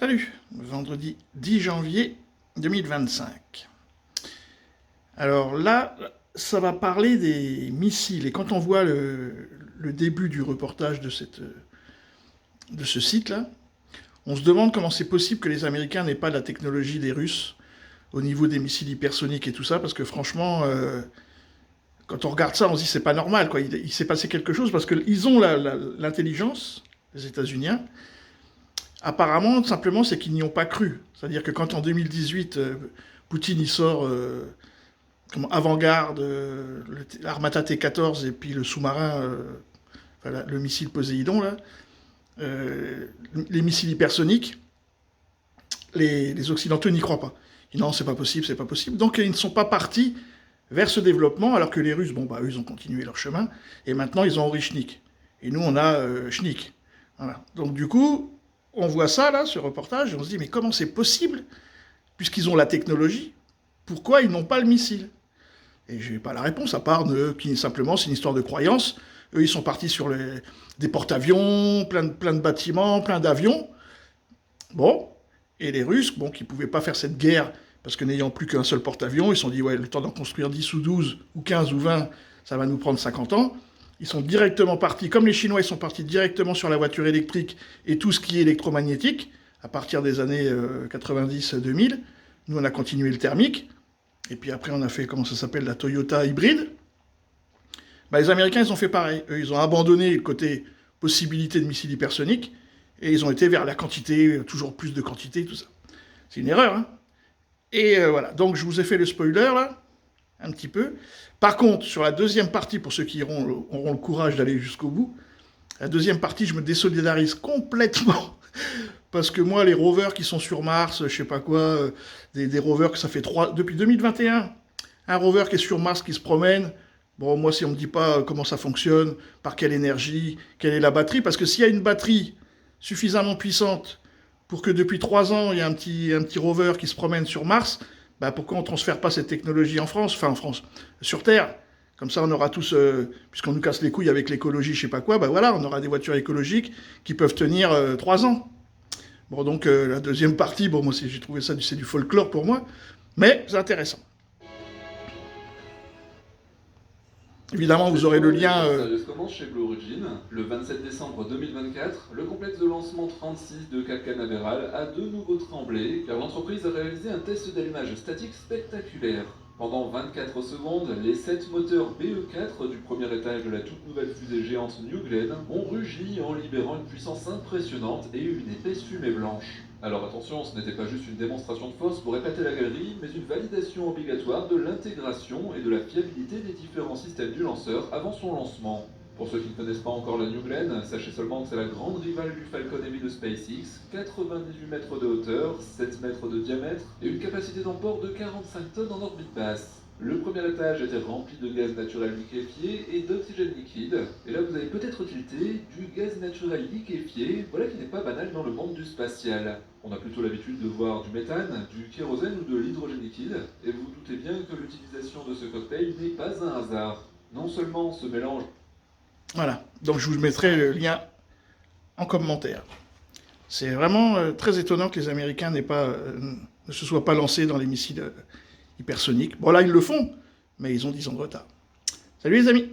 Salut, vendredi 10 janvier 2025. Alors là, ça va parler des missiles. Et quand on voit le début du reportage de ce site-là, on se demande comment c'est possible que les Américains n'aient pas la technologie des Russes au niveau des missiles hypersoniques et tout ça, parce que franchement, quand on regarde ça, on se dit c'est pas normal, quoi. Il s'est passé quelque chose, parce qu'ils ont l'intelligence, les États-Unis. Apparemment, simplement, c'est qu'ils n'y ont pas cru. C'est-à-dire que quand en 2018, Poutine il sort avant-garde, l'Armata T-14 et puis le sous-marin, enfin, le missile Poséidon, là, les missiles hypersoniques, les Occidentaux n'y croient pas. Ils disent non, c'est pas possible, c'est pas possible. Donc ils ne sont pas partis vers ce développement, alors que les Russes, bon, bah, eux, ils ont continué leur chemin, et maintenant, ils ont Orichnik. Et nous, on a Schnik. Voilà. Donc du coup, on voit ça, là, ce reportage, et on se dit, mais comment c'est possible, puisqu'ils ont la technologie, pourquoi ils n'ont pas le missile? Et je n'ai pas la réponse, à part qui simplement, c'est une histoire de croyance. Eux, ils sont partis sur des porte-avions, plein de bâtiments, plein d'avions. Bon, et les Russes, bon, qui ne pouvaient pas faire cette guerre, parce que n'ayant plus qu'un seul porte-avions, ils se sont dit, ouais, le temps d'en construire 10 ou 12, ou 15 ou 20, ça va nous prendre 50 ans. Ils sont directement partis, comme les Chinois, ils sont partis directement sur la voiture électrique et tout ce qui est électromagnétique, à partir des années 90-2000. Nous, on a continué le thermique. Et puis après, on a fait, comment ça s'appelle, la Toyota hybride. Bah, les Américains, ils ont fait pareil. Eux, ils ont abandonné le côté possibilité de missiles hypersoniques, et ils ont été vers la quantité, toujours plus de quantité, tout ça. C'est une erreur, hein. Et voilà, donc je vous ai fait le spoiler, là, un petit peu. Par contre, sur la deuxième partie, pour ceux qui auront le courage d'aller jusqu'au bout, la deuxième partie, je me désolidarise complètement. Parce que moi, les rovers qui sont sur Mars, je sais pas quoi, des rovers que ça fait depuis 2021, un rover qui est sur Mars, qui se promène, bon, moi, si on me dit pas comment ça fonctionne, par quelle énergie, quelle est la batterie, parce que s'il y a une batterie suffisamment puissante pour que depuis 3 ans, il y a un petit rover qui se promène sur Mars, bah pourquoi on ne transfère pas cette technologie en France, enfin en France, sur Terre? Comme ça, on aura tous, puisqu'on nous casse les couilles avec l'écologie, je sais pas quoi, bah voilà, on aura des voitures écologiques qui peuvent tenir 3 ans. Bon, donc la deuxième partie, bon, moi j'ai trouvé ça, c'est du folklore pour moi, mais c'est intéressant. Évidemment, vous aurez le lien. Sérieuse commence chez Blue Origin. Le 27 décembre 2024, le complexe de lancement 36 de Cap Canaveral a de nouveau tremblé, car l'entreprise a réalisé un test d'allumage statique spectaculaire. Pendant 24 secondes, les 7 moteurs BE4 du premier étage de la toute nouvelle fusée géante New Glenn ont rugi en libérant une puissance impressionnante et une épaisse fumée blanche. Alors attention, ce n'était pas juste une démonstration de force pour épater la galerie, mais une validation obligatoire de l'intégration et de la fiabilité des différents systèmes du lanceur avant son lancement. Pour ceux qui ne connaissent pas encore la New Glenn, sachez seulement que c'est la grande rivale du Falcon Heavy de SpaceX, 98 mètres de hauteur, 7 mètres de diamètre et une capacité d'emport de 45 tonnes en orbite basse. Le premier étage était rempli de gaz naturel liquéfié et d'oxygène liquide. Et là, vous avez peut-être tilté du gaz naturel liquéfié, voilà qui n'est pas banal dans le monde du spatial. On a plutôt l'habitude de voir du méthane, du kérosène ou de l'hydrogène liquide, et vous vous doutez bien que l'utilisation de ce cocktail n'est pas un hasard. Non seulement ce mélange... Voilà, donc je vous mettrai le lien en commentaire. C'est vraiment très étonnant que les Américains ne se soient pas lancés dans les missiles hypersoniques. Bon, là, ils le font, mais ils ont 10 ans de retard. Salut les amis!